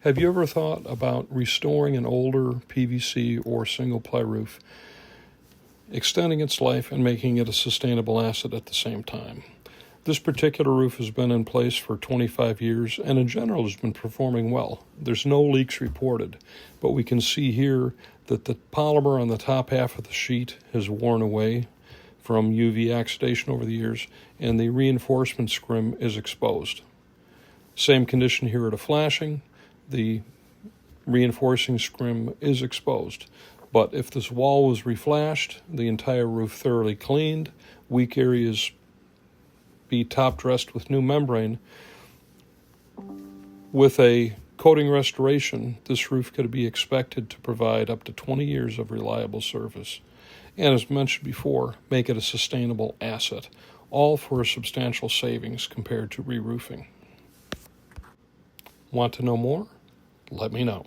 Have you ever thought about restoring an older PVC or single-ply roof, extending its life and making it a sustainable asset at the same time? This particular roof has been in place for 25 years and in general has been performing well. There's no leaks reported, but we can see here that the polymer on the top half of the sheet has worn away from UV oxidation over the years, and the reinforcement scrim is exposed. Same condition here at a flashing. The reinforcing scrim is exposed. But if this wall was reflashed, the entire roof thoroughly cleaned, weak areas be top dressed with new membrane, with a coating restoration, this roof could be expected to provide up to 20 years of reliable service. And as mentioned before, make it a sustainable asset, all for a substantial savings compared to re-roofing. Want to know more? Let me know.